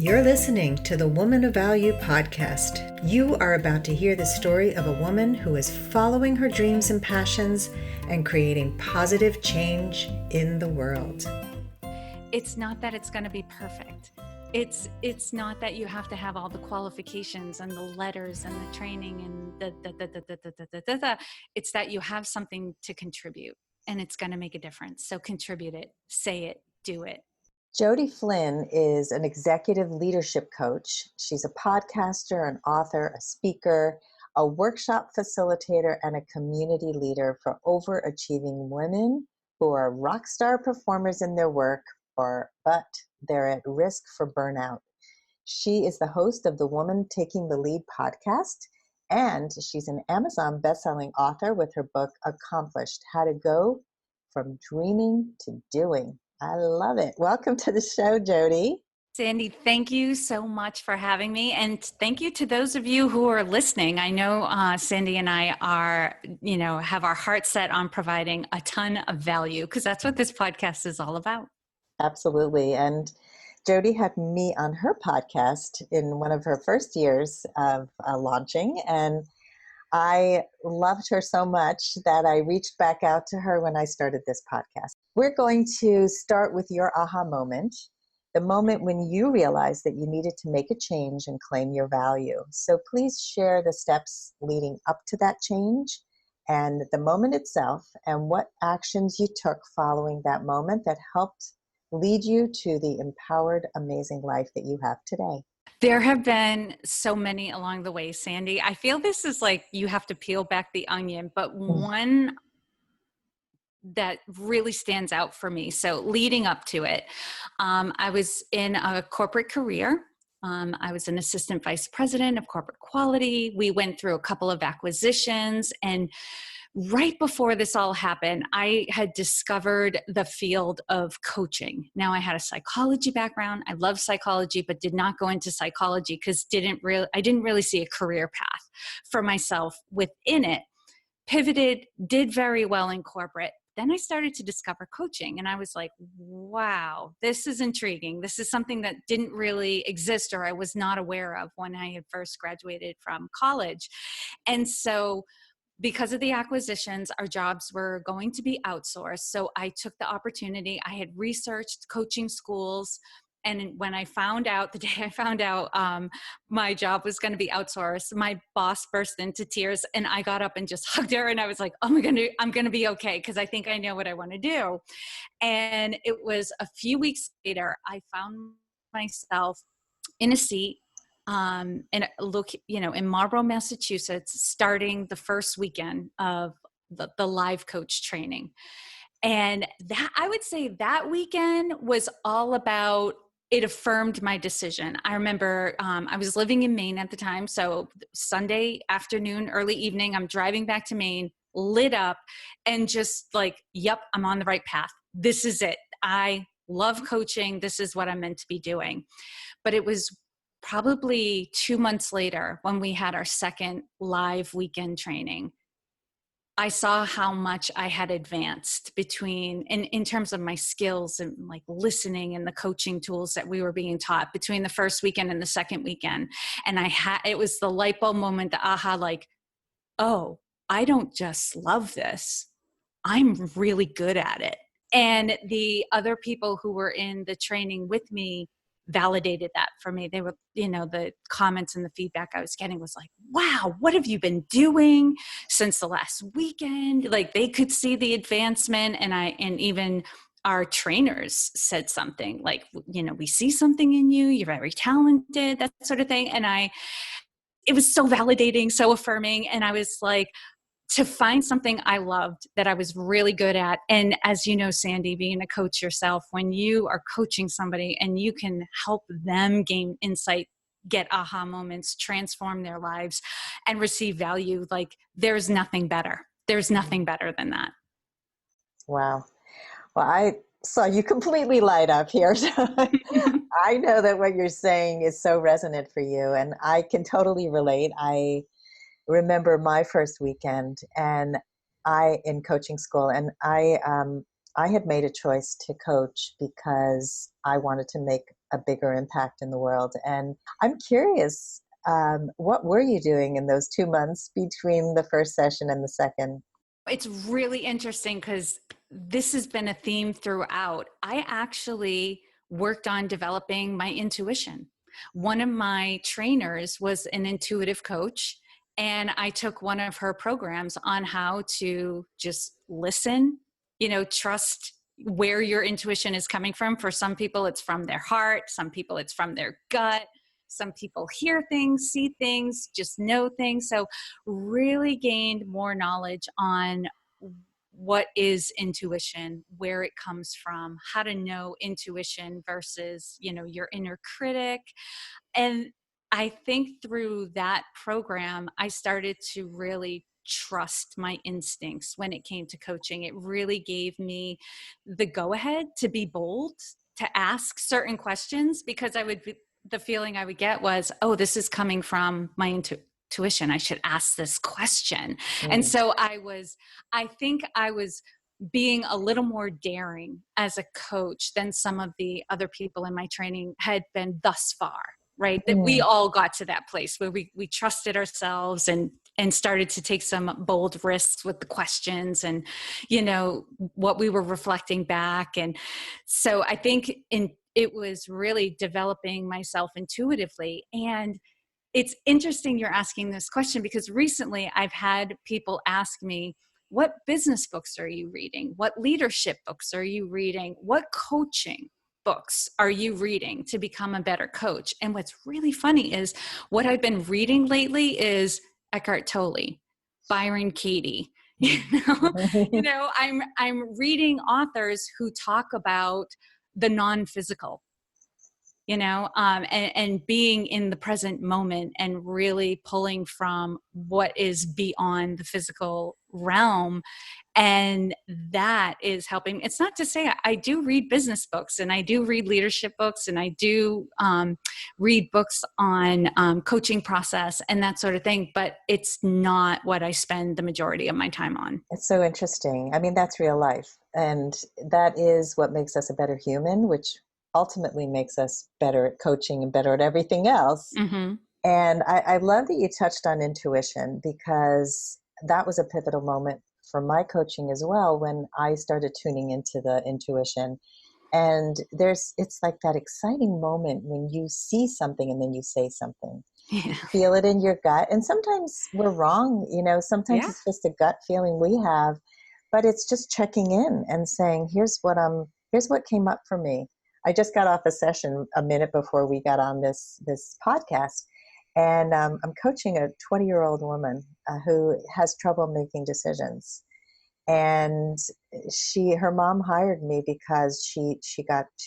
You're listening to the Woman of Value podcast. You are about to hear the story of a woman who is following her dreams and passions and creating positive change in the world. It's not that it's going to be perfect. It's not that you have to have all the qualifications and the letters and the training and the. It's that you have something to contribute and it's going to make a difference. So contribute it, say it, do it. Jodi Flynn is an executive leadership coach. She's a podcaster, an author, a speaker, a workshop facilitator, and a community leader for overachieving women who are rock star performers in their work, but they're at risk for burnout. She is the host of the Woman Taking the Lead podcast, and she's an Amazon bestselling author with her book, Accomplished: How to Go from Dreaming to Doing. I love it. Welcome to the show, Jodi. Sandy, thank you so much for having me. And thank you to those of you who are listening. I know Sandy and I are, have our heart set on providing a ton of value because that's what this podcast is all about. Absolutely. And Jodi had me on her podcast in one of her first years of launching. And I loved her so much that I reached back out to her when I started this podcast. We're going to start with your aha moment, the moment when you realized that you needed to make a change and claim your value. So please share the steps leading up to that change and the moment itself and what actions you took following that moment that helped lead you to the empowered, amazing life that you have today. There have been so many along the way, Sandy. I feel this is like you have to peel back the onion, but one that really stands out for me. So leading up to it, I was in a corporate career. I was an assistant vice president of corporate quality. We went through a couple of acquisitions, and right before this all happened, I had discovered the field of coaching. Now, I had a psychology background. I love psychology, but did not go into psychology because I didn't really see a career path for myself within it. Pivoted, did very well in corporate. Then I started to discover coaching, and I was like, wow, this is intriguing. This is something that didn't really exist or I was not aware of when I had first graduated from college. And so because of the acquisitions, our jobs were going to be outsourced. So I took the opportunity. I had researched coaching schools. And when I found out, the day I found out my job was going to be outsourced, my boss burst into tears and I got up and just hugged her. And I was like, I'm going to be okay because I think I know what I want to do. And it was a few weeks later, I found myself in a seat in Marlborough, Massachusetts, starting the first weekend of the live coach training. And that, I would say that weekend was all about, it affirmed my decision. I remember I was living in Maine at the time. So Sunday afternoon, early evening, I'm driving back to Maine, lit up and just like, yep, I'm on the right path. This is it. I love coaching. This is what I'm meant to be doing. But it was probably 2 months later when we had our second live weekend training, I saw how much I had advanced in terms of my skills and like listening and the coaching tools that we were being taught between the first weekend and the second weekend. And it was the light bulb moment, the aha, like, oh, I don't just love this. I'm really good at it. And the other people who were in the training with me validated that for me. They were, the comments and the feedback I was getting was like, wow, what have you been doing since the last weekend? Like they could see the advancement. And even our trainers said something like, we see something in you. You're very talented, that sort of thing. And it was so validating, so affirming. And I was like, to find something I loved that I was really good at. And as you know, Sandy, being a coach yourself, when you are coaching somebody and you can help them gain insight, get aha moments, transform their lives and receive value, like there's nothing better. There's nothing better than that. Wow. Well, I saw you completely light up here. So I know that what you're saying is so resonant for you, and I can totally relate. I remember my first weekend in coaching school, and I had made a choice to coach because I wanted to make a bigger impact in the world. And I'm curious, what were you doing in those 2 months between the first session and the second? It's really interesting because this has been a theme throughout. I actually worked on developing my intuition. One of my trainers was an intuitive coach, and I took one of her programs on how to just listen, trust where your intuition is coming from. For some people, it's from their heart, some people, it's from their gut. Some people hear things, see things, just know things. So, really gained more knowledge on what is intuition, where it comes from, how to know intuition versus, your inner critic. And I think through that program, I started to really trust my instincts when it came to coaching. It really gave me the go ahead to be bold, to ask certain questions, because the feeling I would get was, oh, this is coming from my intuition. I should ask this question. And Mm. so I think I was being a little more daring as a coach than some of the other people in my training had been thus far, right? That we Mm. all got to that place where we trusted ourselves and started to take some bold risks with the questions and, what we were reflecting back. And so I think it was really developing myself intuitively. And it's interesting you're asking this question, because recently I've had people ask me, what business books are you reading? What leadership books are you reading? What coaching books are you reading to become a better coach? And what's really funny is what I've been reading lately is Eckhart Tolle, Byron Katie. Mm. I'm reading authors who talk about the non-physical, and being in the present moment and really pulling from what is beyond the physical realm. And that is helping. It's not to say I do read business books, and I do read leadership books, and I do read books on coaching process and that sort of thing, but it's not what I spend the majority of my time on. It's so interesting. I mean, that's real life. And that is what makes us a better human, which ultimately makes us better at coaching and better at everything else. Mm-hmm. And I love that you touched on intuition, because that was a pivotal moment for my coaching as well when I started tuning into the intuition. And it's like that exciting moment when you see something and then you say something. Yeah. You feel it in your gut. And sometimes we're wrong, sometimes Yeah. it's just a gut feeling we have, but it's just checking in and saying, here's what came up for me. I just got off a session a minute before we got on this podcast, and I'm coaching a 20-year-old woman who has trouble making decisions. And her mom hired me because she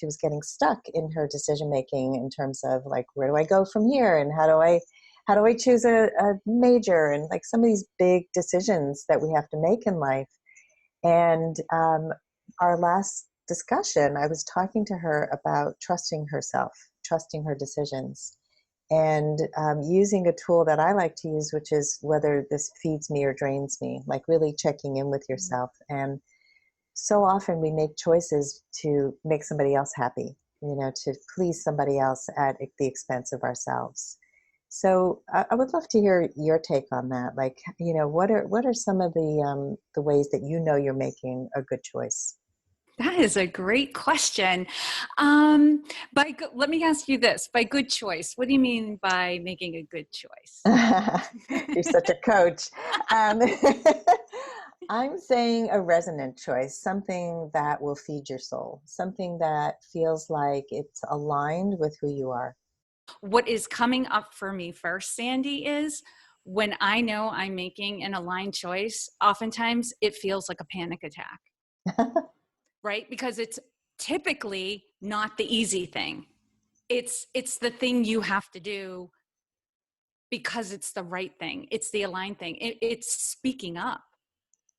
was getting stuck in her decision making in terms of, like, where do I go from here, and how do I choose a major, and like some of these big decisions that we have to make in life. And our last discussion, I was talking to her about trusting herself, trusting her decisions, and using a tool that I like to use, which is whether this feeds me or drains me, like really checking in with yourself. And so often we make choices to make somebody else happy, to please somebody else at the expense of ourselves. So I would love to hear your take on that. Like, what are some of the ways that you're making a good choice? That is a great question. Let me ask you this: by good choice, what do you mean by making a good choice? You're such a coach. Um, I'm saying a resonant choice, something that will feed your soul, something that feels like it's aligned with who you are. What is coming up for me first, Sandy, is when I know I'm making an aligned choice, oftentimes it feels like a panic attack, right? Because it's typically not the easy thing. It's the thing you have to do because it's the right thing. It's the aligned thing. It's speaking up,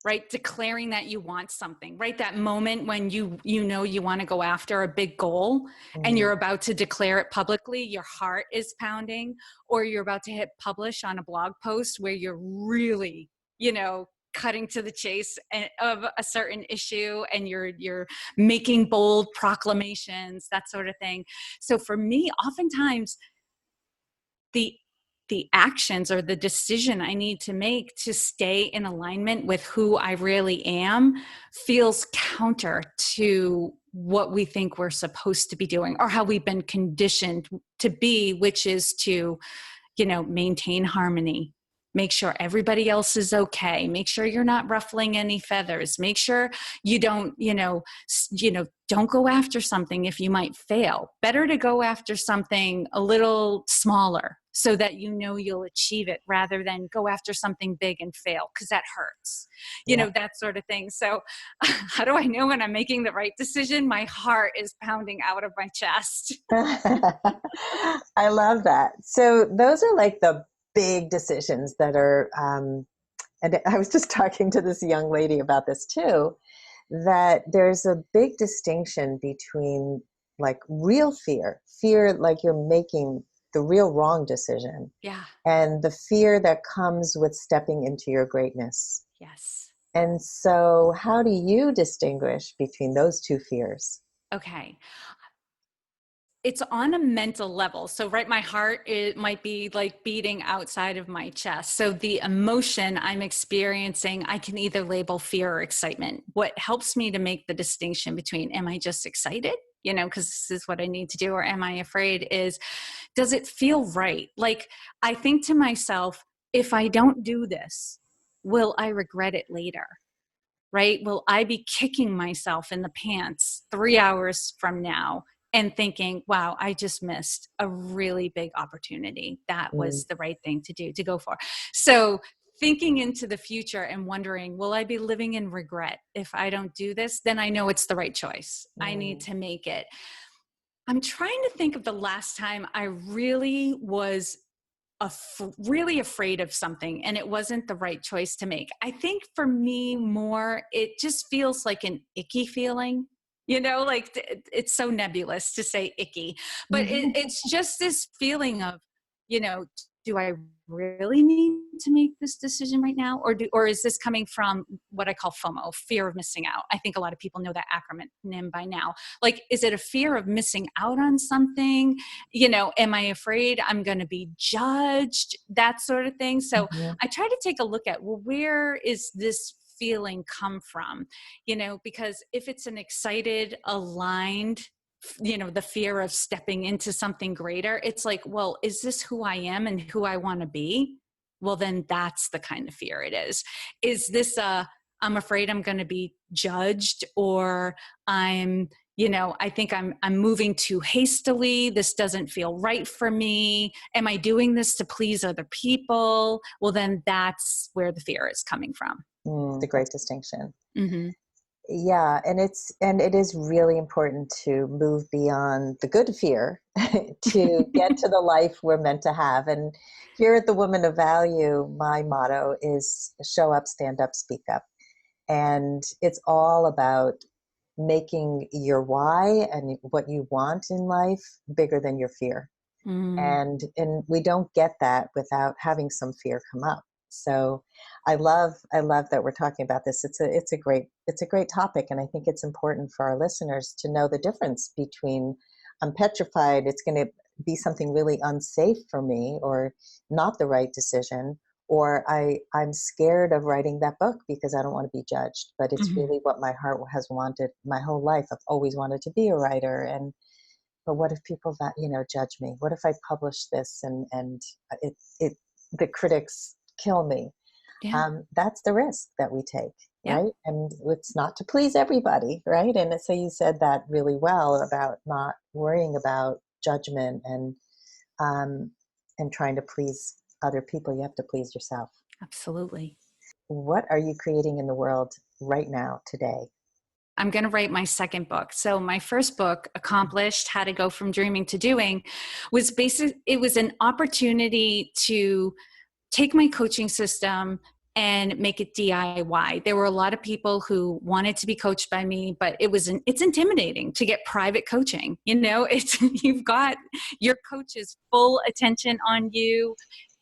right? Declaring that you want something, right? That moment when you want to go after a big goal and Mm. you're about to declare it publicly, your heart is pounding, or you're about to hit publish on a blog post where you're really, cutting to the chase of a certain issue, and you're making bold proclamations, that sort of thing. So for me, oftentimes the actions or the decision I need to make to stay in alignment with who I really am feels counter to what we think we're supposed to be doing, or how we've been conditioned to be, which is to, maintain harmony, make sure everybody else is okay, make sure you're not ruffling any feathers, make sure you don't, don't go after something if you might fail. Better to go after something a little smaller so that you'll achieve it, rather than go after something big and fail, because that hurts, that sort of thing. So how do I know when I'm making the right decision? My heart is pounding out of my chest. I love that. So those are like the big decisions that are, and I was just talking to this young lady about this too, that there's a big distinction between like real fear like you're making the real wrong decision, Yeah. and the fear that comes with stepping into your greatness. Yes. And so how do you distinguish between those two fears? Okay. It's on a mental level. So, right, my heart, it might be like beating outside of my chest. So the emotion I'm experiencing, I can either label fear or excitement. What helps me to make the distinction between, am I just excited, because this is what I need to do, or am I afraid, is, does it feel right? Like, I think to myself, if I don't do this, will I regret it later? Right? Will I be kicking myself in the pants 3 hours from now and thinking, wow, I just missed a really big opportunity. That was the right thing to do, to go for. So thinking into the future and wondering, will I be living in regret if I don't do this? Then I know it's the right choice. I need to make it. I'm trying to think of the last time I really was really afraid of something and it wasn't the right choice to make. I think for me more, it just feels like an icky feeling, like it's so nebulous to say icky, but it's just this feeling of, you know, do I really need to make this decision right now? Or is this coming from what I call FOMO, fear of missing out? I think a lot of people know that acronym by now. Like, is it a fear of missing out on something? Am I afraid I'm going to be judged? That sort of thing. So I try to take a look at, well, where is this feeling come from? Because if it's an excited, aligned, the fear of stepping into something greater, it's like, well, is this who I am and who I want to be? Well, then that's the kind of fear it is. Is this I'm afraid I'm going to be judged, or I think I'm moving too hastily. This doesn't feel right for me. Am I doing this to please other people? Well, then that's where the fear is coming from. The great distinction. Mm-hmm. Yeah, and it is really important to move beyond the good fear to get to the life we're meant to have. And here at the Woman of Value, my motto is show up, stand up, speak up. And it's all about making your why and what you want in life bigger than your fear. And we don't get that without having some fear come up. So I love that we're talking about this. It's a great topic, and I think it's important for our listeners to know the difference between I'm petrified, it's going to be something really unsafe for me or not the right decision, or I'm scared of writing that book because I don't want to be judged, but it's really what my heart has wanted my whole life. I've always wanted to be a writer, but what if people judge me? What if I publish this and the critics kill me? Yeah. That's the risk that we take, Yeah. right? And it's not to please everybody, right? And so you said that really well about not worrying about judgment and trying to please other people. You have to please yourself. Absolutely. What are you creating in the world right now, today? I'm going to write my second book. So my first book, Accomplished: How to Go from Dreaming to Doing, was it was an opportunity to take my coaching system and make it DIY. There were a lot of people who wanted to be coached by me, but it's intimidating to get private coaching. You've got your coach's full attention on you.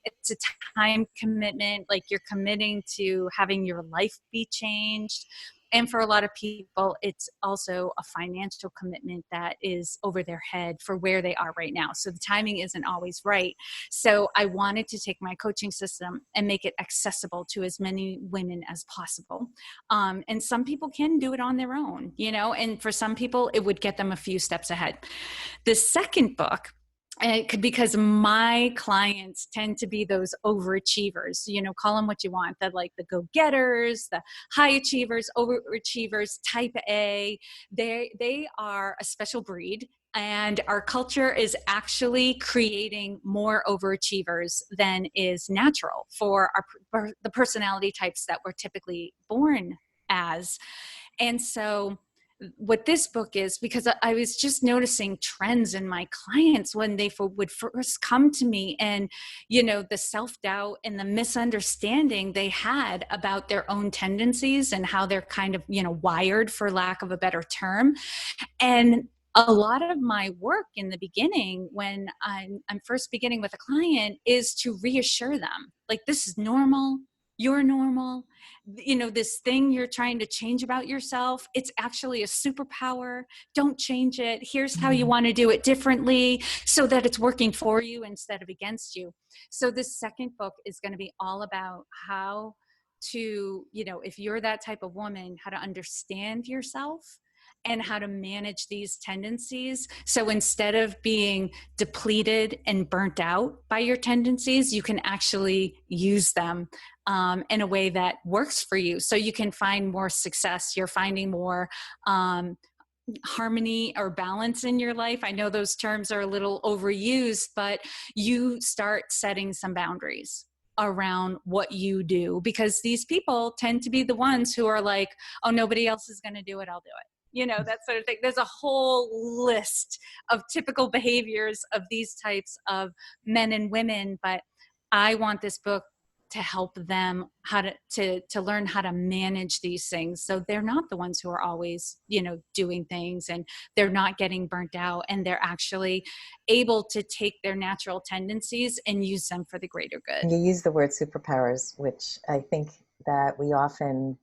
It's a time commitment, like you're committing to having your life be changed. And for a lot of people, it's also a financial commitment that is over their head for where they are right now. So the timing isn't always right. So I wanted to take my coaching system and make it accessible to as many women as possible. And some people can do it on their own, and for some people, it would get them a few steps ahead. The second book, because my clients tend to be those overachievers, call them what you want, the go-getters, the high achievers, overachievers, type A. They are a special breed, and our culture is actually creating more overachievers than is natural for the personality types that we're typically born as. And so what this book is, because I was just noticing trends in my clients when they would first come to me, and the self-doubt and the misunderstanding they had about their own tendencies and how they're kind of wired, for lack of a better term. And a lot of my work in the beginning, when I'm first beginning with a client, is to reassure them, like, this is normal. You're normal. This thing you're trying to change about yourself, it's actually a superpower. Don't change it. Here's how you want to do it differently so that it's working for you instead of against you. So this second book is going to be all about how to, if you're that type of woman, how to understand yourself and how to manage these tendencies. So instead of being depleted and burnt out by your tendencies, you can actually use them in a way that works for you. So you can find more success. You're finding more harmony or balance in your life. I know those terms are a little overused, but you start setting some boundaries around what you do, because these people tend to be the ones who are like, oh, nobody else is going to do it, I'll do it. That sort of thing. There's a whole list of typical behaviors of these types of men and women, but I want this book to help them how to learn how to manage these things, so they're not the ones who are always doing things, and they're not getting burnt out, and they're actually able to take their natural tendencies and use them for the greater good. You use the word superpowers, which I think that we often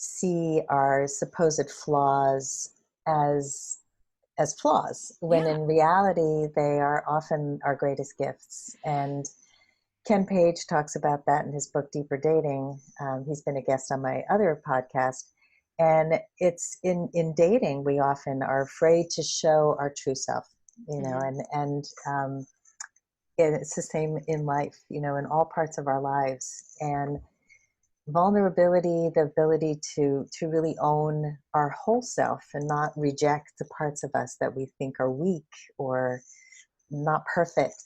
see our supposed flaws as flaws, when in reality they are often our greatest gifts. And Ken Page talks about that in his book Deeper Dating. He's been a guest on my other podcast, and it's in dating we often are afraid to show our true self, and it's the same in life, in all parts of our lives. And vulnerability, the ability to really own our whole self and not reject the parts of us that we think are weak or not perfect.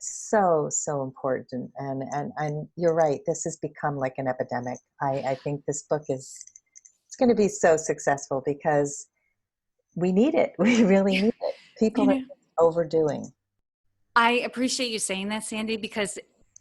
So important. And you're right, this has become like an epidemic. I think this book it's going to be so successful because we need it. We really need it. People are overdoing. I appreciate you saying that, Sandy, because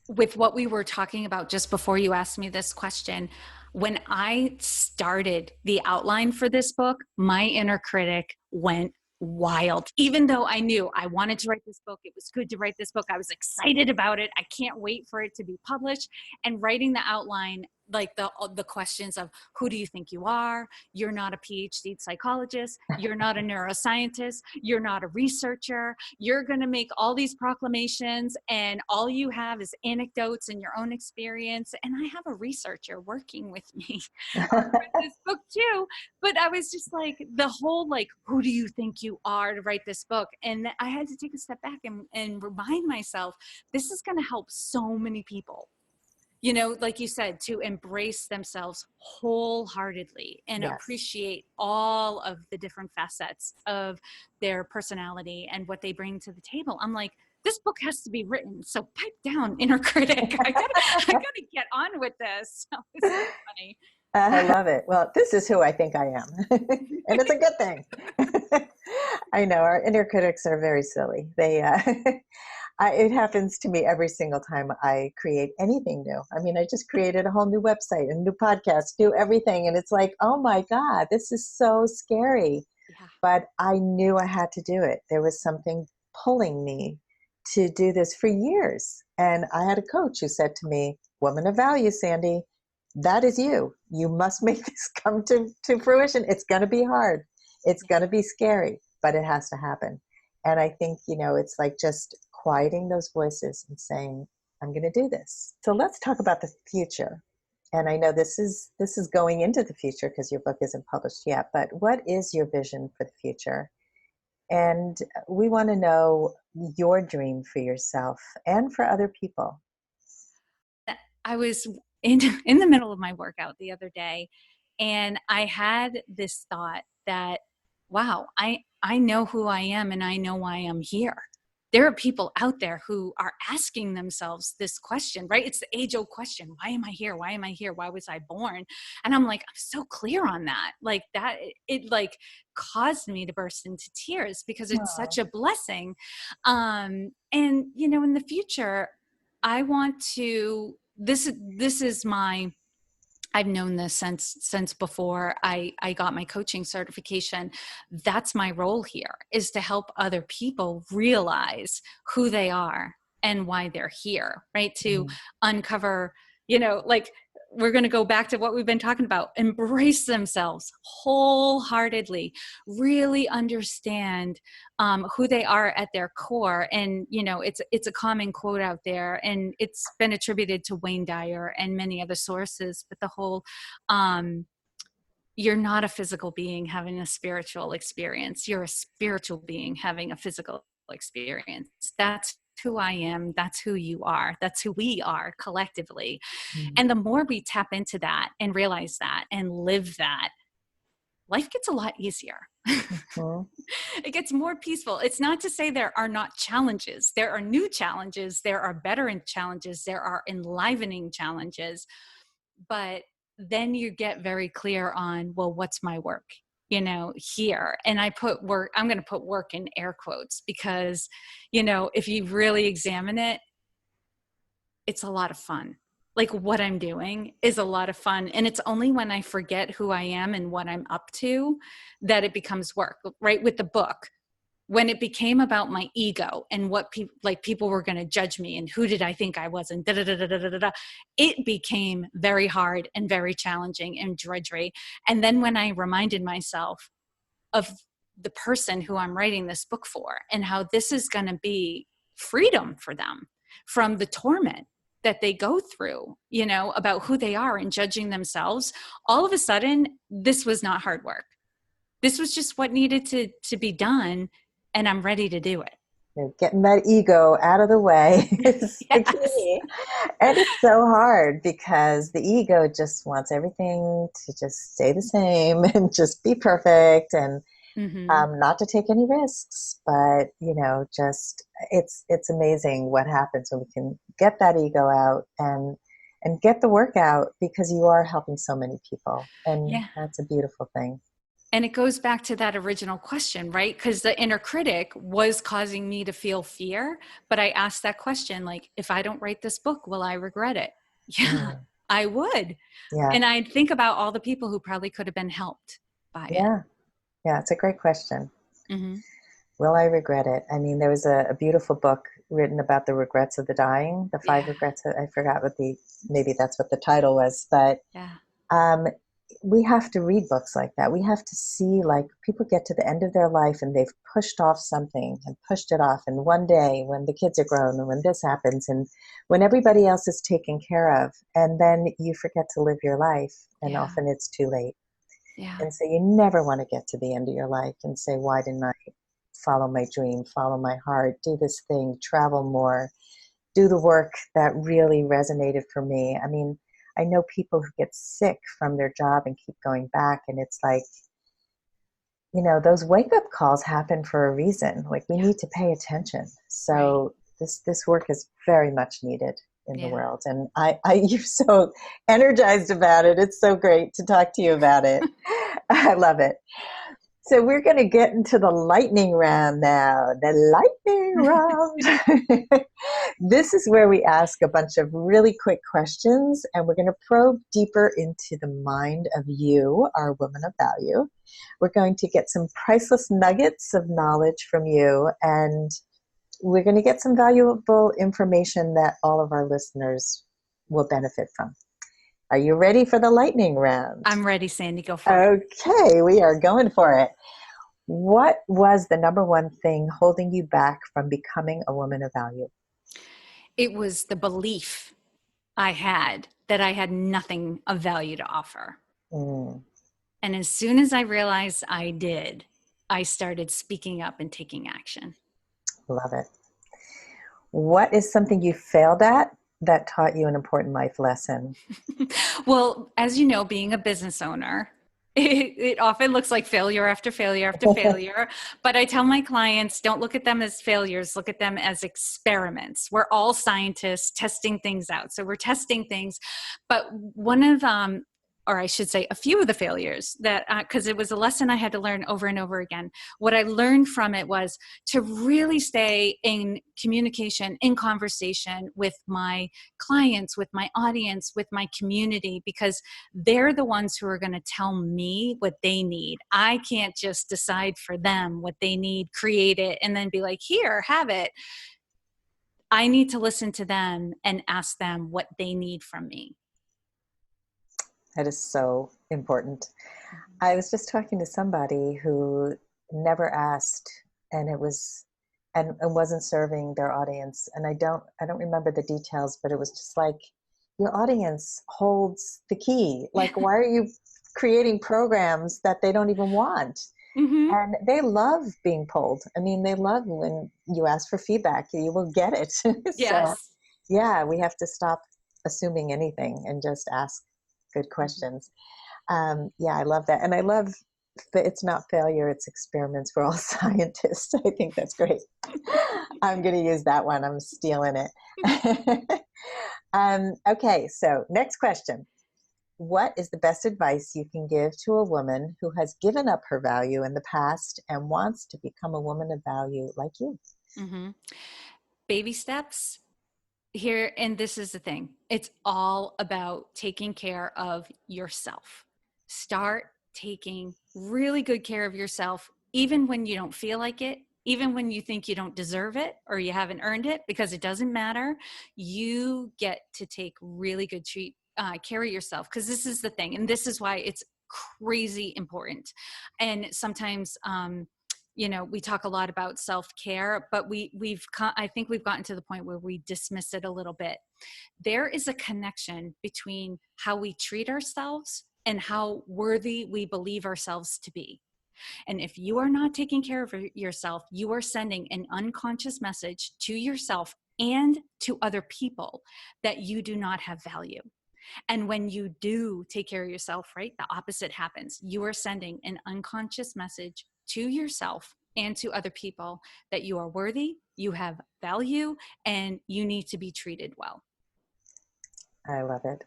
with what we were talking about just before you asked me this question, when I started the outline for this book, my inner critic went wild. Even though I knew I wanted to write this book, it was good to write this book, I was excited about it, I can't wait for it to be published. And writing the outline, like the questions of, who do you think you are? You're not a PhD psychologist. You're not a neuroscientist. You're not a researcher. You're going to make all these proclamations, and all you have is anecdotes and your own experience. And I have a researcher working with me for this book too. But I was just like, the whole, like, who do you think you are to write this book? And I had to take a step back and remind myself, this is going to help so many people. Like you said, to embrace themselves wholeheartedly and appreciate all of the different facets of their personality and what they bring to the table. I'm like, this book has to be written. So pipe down, inner critic. I gotta get on with this. So it's so funny. I love it. Well, this is who I think I am. And it's a good thing. I know our inner critics are very silly. They, it happens to me every single time I create anything new. I mean, I just created a whole new website, a new podcast, new everything. And it's like, oh my God, this is so scary. Yeah. But I knew I had to do it. There was something pulling me to do this for years. And I had a coach who said to me, woman of value, Sandy, that is you. You must make this come to fruition. It's going to be hard. It's going to be scary, but it has to happen. And I think, it's like just quieting those voices and saying, I'm going to do this. So let's talk about the future. And I know this is going into the future because your book isn't published yet, but what is your vision for the future? And we want to know your dream for yourself and for other people. I was in the middle of my workout the other day, and I had this thought that, wow, I know who I am and I know why I'm here. There are people out there who are asking themselves this question, right? It's the age-old question. Why am I here? Why am I here? Why was I born? And I'm like, I'm so clear on that. Like that, it like caused me to burst into tears because it's such a blessing. And, in the future, I want to, this is my, I've known this since before I got my coaching certification. That's my role here, is to help other people realize who they are and why they're here, right? To uncover, like we're going to go back to what we've been talking about, embrace themselves wholeheartedly, really understand who they are at their core. And, it's a common quote out there, and it's been attributed to Wayne Dyer and many other sources, but the whole, you're not a physical being having a spiritual experience. You're a spiritual being having a physical experience. That's who I am. That's who you are. That's who we are collectively. And the more we tap into that and realize that and live that, life gets a lot easier. It gets more peaceful. It's not to say there are not challenges. There are new challenges. There are better challenges. There are enlivening challenges. But then you get very clear on, well, what's my work, here. And I put work, I'm going to put work in air quotes because, if you really examine it, it's a lot of fun. Like what I'm doing is a lot of fun. And it's only when I forget who I am and what I'm up to that it becomes work, right? With the book, when it became about my ego and what people were going to judge me and who did I think I was and it became very hard and very challenging and drudgery. And then when I reminded myself of the person who I'm writing this book for and how this is going to be freedom for them from the torment that they go through, about who they are and judging themselves, all of a sudden, this was not hard work. This was just what needed to be done, and I'm ready to do it. Getting that ego out of the way is the key. And it's so hard because the ego just wants everything to just stay the same and just be perfect and not to take any risks. But, just it's amazing what happens when we can get that ego out and get the work out, because you are helping so many people. And that's a beautiful thing. And it goes back to that original question, right? Because the inner critic was causing me to feel fear. But I asked that question, like, if I don't write this book, will I regret it? Yeah, I would. Yeah. And I'd think about all the people who probably could have been helped by it. Yeah, it's a great question. Will I regret it? I mean, there was a beautiful book written about the regrets of the dying, the 5 regrets. I forgot maybe that's what the title was, but we have to read books like that. We have to see, like, people get to the end of their life and they've pushed off something and pushed it off. And one day when the kids are grown and when this happens and when everybody else is taken care of, and then you forget to live your life, and often it's too late. And so you never want to get to the end of your life and say, why didn't I follow my dream, follow my heart, do this thing, travel more, do the work that really resonated for me. I mean, I know people who get sick from their job and keep going back, and it's like, those wake-up calls happen for a reason. Like, we need to pay attention. So this work is very much needed in the world. And you're so energized about it. It's so great to talk to you about it. I love it. So we're going to get into the lightning round now. The lightning round. This is where we ask a bunch of really quick questions, and we're going to probe deeper into the mind of you, our woman of value. We're going to get some priceless nuggets of knowledge from you, and we're going to get some valuable information that all of our listeners will benefit from. Are you ready for the lightning round? I'm ready, Sandy. Go for it. Okay, we are going for it. What was the number one thing holding you back from becoming a woman of value? It was the belief I had that I had nothing of value to offer. Mm, And as soon as I realized I did, I started speaking up and taking action. love it. What is something you failed at that taught you an important life lesson? Well, as you know, being a business owner, it often looks like failure after failure after failure. But I tell my clients, don't look at them as failures, look at them as experiments. We're all scientists testing things out. So we're testing things. But one of or I should say a few of the failures that, because it was a lesson I had to learn over and over again. What I learned from it was to really stay in communication, in conversation with my clients, with my audience, with my community, because they're the ones who are going to tell me what they need. I can't just decide for them what they need, create it, and then be like, here, have it. I need to listen to them and ask them what they need from me. That is so important. I was just talking to somebody who never asked, and it was and wasn't serving their audience. And I don't remember the details, but it was just like, your audience holds the key. Like, why are you creating programs that they don't even want? Mm-hmm. And they love being pulled. I mean, they love when you ask for feedback, you will get it. So Yes. yeah, we have to stop assuming anything and just ask good questions. Yeah, I love that. And I love that it's not failure, it's experiments. We're all scientists. I think that's great. I'm going to use that one. I'm stealing it. Okay, so next question. What is the best advice you can give to a woman who has given up her value in the past and wants to become a woman of value like you? Mm-hmm. Baby steps here. And this is the thing. It's all about taking care of yourself. Start taking really good care of yourself, even when you don't feel like it, even when you think you don't deserve it or you haven't earned it, because it doesn't matter. You get to take really good care of yourself, because this is the thing. And this is why it's crazy important. And sometimes, we talk a lot about self-care, but I think we've gotten to the point where we dismiss it a little bit. There is a connection between how we treat ourselves and how worthy we believe ourselves to be. And if you are not taking care of yourself, you are sending an unconscious message to yourself and to other people that you do not have value. And when you do take care of yourself, right, the opposite happens. You are sending an unconscious message to yourself and to other people that you are worthy, you have value, and you need to be treated well. I love it.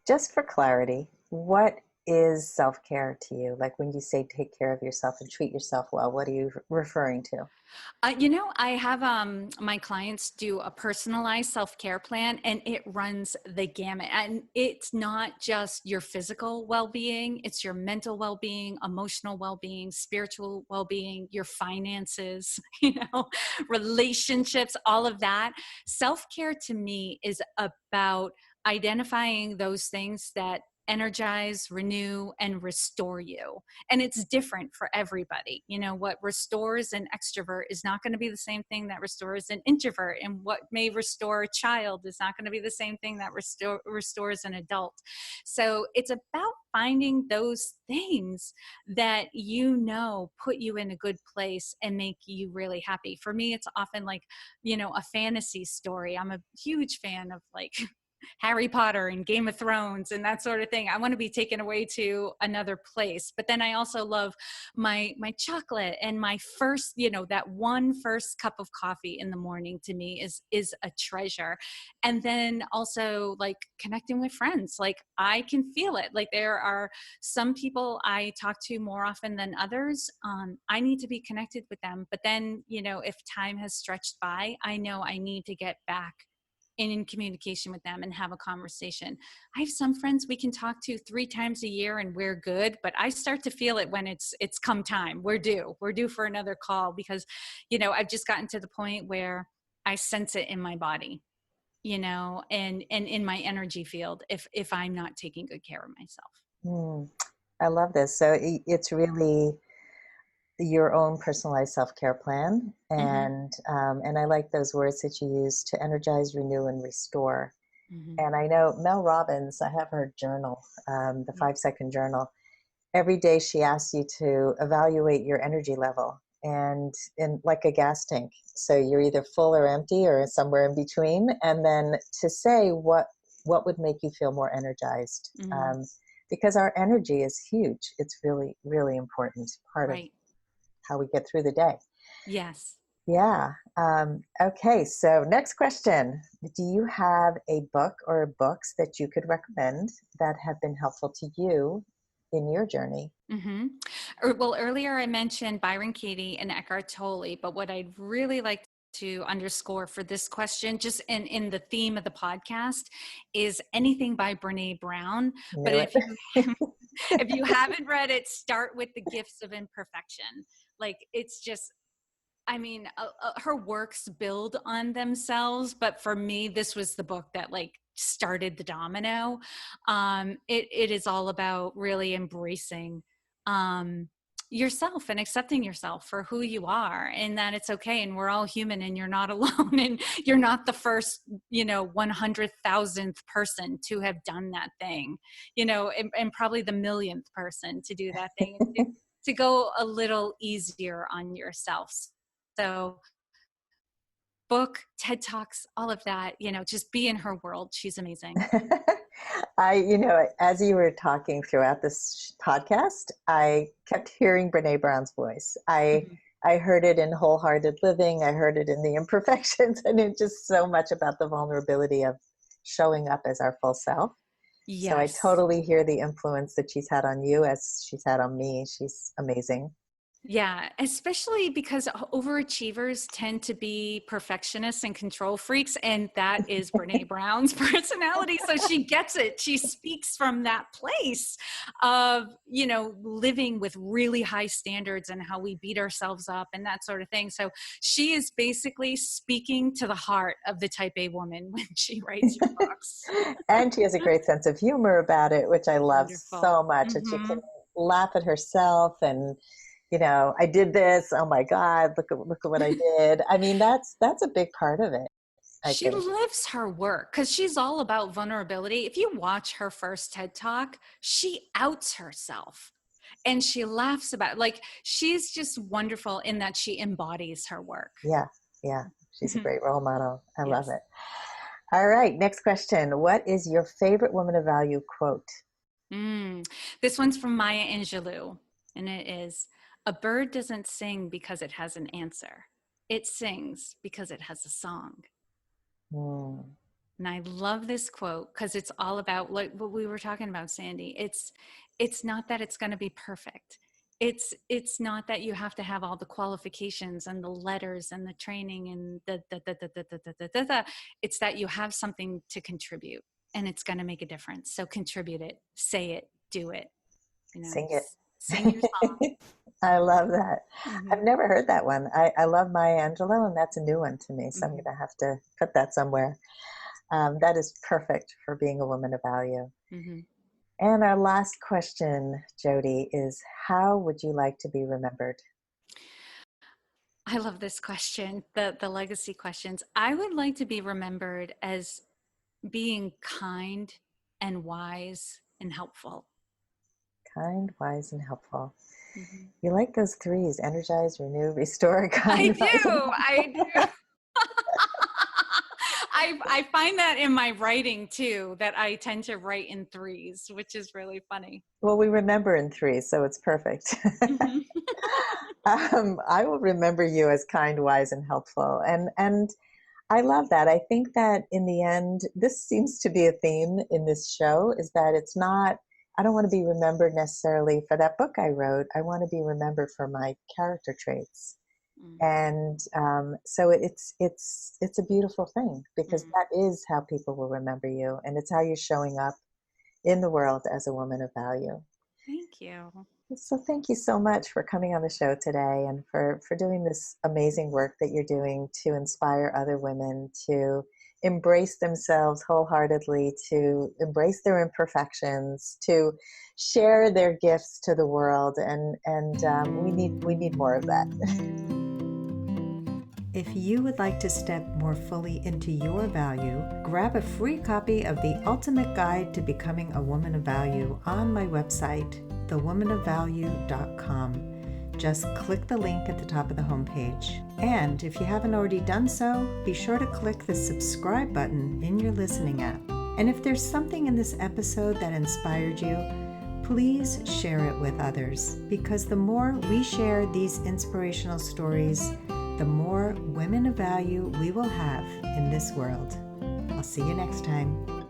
Just for clarity, what is self-care to you? Like when you say take care of yourself and treat yourself well, what are you referring to? I have my clients do a personalized self-care plan, and it runs the gamut. And it's not just your physical well-being, it's your mental well-being, emotional well-being, spiritual well-being, your finances, relationships, all of that. Self-care to me is about identifying those things that energize, renew, and restore you. And it's different for everybody. What restores an extrovert is not going to be the same thing that restores an introvert, and what may restore a child is not going to be the same thing that restores an adult. So it's about finding those things that put you in a good place and make you really happy. For me, it's often like a fantasy story. I'm a huge fan of like Harry Potter and Game of Thrones and that sort of thing. I want to be taken away to another place. But then I also love my chocolate, and my first, that one first cup of coffee in the morning to me is a treasure. And then also like connecting with friends. Like I can feel it. Like there are some people I talk to more often than others. I need to be connected with them. But then, if time has stretched by, I know I need to get back in communication with them and have a conversation. I have some friends we can talk to 3 times a year and we're good, but I start to feel it when it's come time. We're due for another call, because, I've just gotten to the point where I sense it in my body, and in my energy field, if I'm not taking good care of myself. I love this. So it's really your own personalized self-care plan. And I like those words that you use: to energize, renew, and restore. And I know Mel Robbins, I have her journal, the 5-second journal. Every day she asks you to evaluate your energy level, and in like a gas tank. So you're either full or empty or somewhere in between. And then to say what would make you feel more energized. Because our energy is huge. It's really, really important part of how we get through the day. Yes. Yeah. Okay. So next question. Do you have a book or books that you could recommend that have been helpful to you in your journey? Well, earlier I mentioned Byron Katie and Eckhart Tolle, but what I'd really like to underscore for this question, just in the theme of the podcast, is anything by Brene Brown. But if you haven't read it, start with The Gifts of Imperfection. Like, it's just, her works build on themselves, but for me, this was the book that started the domino. It is all about really embracing yourself and accepting yourself for who you are, and that it's okay, and we're all human, and you're not alone, and you're not the first 100,000th person to have done that thing, and probably the millionth person to do that thing, to go a little easier on yourself. So book, TED Talks, all of that, just be in her world. She's amazing. As you were talking throughout this podcast, I kept hearing Brene Brown's voice. I heard it in Wholehearted Living. I heard it in The Imperfections, and it's just so much about the vulnerability of showing up as our full self. Yes. So I totally hear the influence that she's had on you as she's had on me. She's amazing. Yeah, especially because overachievers tend to be perfectionists and control freaks, and that is Brene Brown's personality. So she gets it. She speaks from that place of, living with really high standards and how we beat ourselves up and that sort of thing. So she is basically speaking to the heart of the type A woman when she writes her books. And she has a great sense of humor about it, which I love so much. That she can laugh at herself and, I did this. Oh my God, look at what I did. That's a big part of it. She lives her work because she's all about vulnerability. If you watch her first TED Talk, she outs herself and she laughs about it. Like, she's just wonderful in that she embodies her work. Yeah. She's a great role model. I love it. All right. Next question. What is your favorite woman of value quote? This one's from Maya Angelou, and it is: "A bird doesn't sing because it has an answer. It sings because it has a song." And I love this quote because it's all about like what we were talking about, Sandy. It's not that it's going to be perfect. It's not that you have to have all the qualifications and the letters and the training and the. It's that you have something to contribute, and it's going to make a difference. So contribute it, say it, do it. Sing it. Sing your song. I love that. I've never heard that one. I love Maya Angelou, and that's a new one to me. So I'm going to have to put that somewhere. That is perfect for being a woman of value. And our last question, Jodi, is how would you like to be remembered? I love this question, the legacy questions. I would like to be remembered as being kind and wise and helpful. Kind, wise, and helpful. You like those threes: energize, renew, restore, kind, I do. I find that in my writing too, that I tend to write in threes, which is really funny. Well, we remember in threes, so it's perfect. I will remember you as kind, wise, and helpful. And I love that. I think that in the end, this seems to be a theme in this show, is that it's not, I don't want to be remembered necessarily for that book I wrote. I want to be remembered for my character traits Mm. And so it's a beautiful thing, because Mm. that is how people will remember you, and it's how you're showing up in the world as a woman of value. Thank you. So thank you so much for coming on the show today, and for doing this amazing work that you're doing to inspire other women to embrace themselves wholeheartedly, to embrace their imperfections, to share their gifts to the world, and we need more of that. If you would like to step more fully into your value, grab a free copy of The Ultimate Guide to Becoming a Woman of Value on my website, thewomanofvalue.com. Just click the link at the top of the homepage. And if you haven't already done so, be sure to click the subscribe button in your listening app. And if there's something in this episode that inspired you, please share it with others, because the more we share these inspirational stories, the more women of value we will have in this world. I'll see you next time.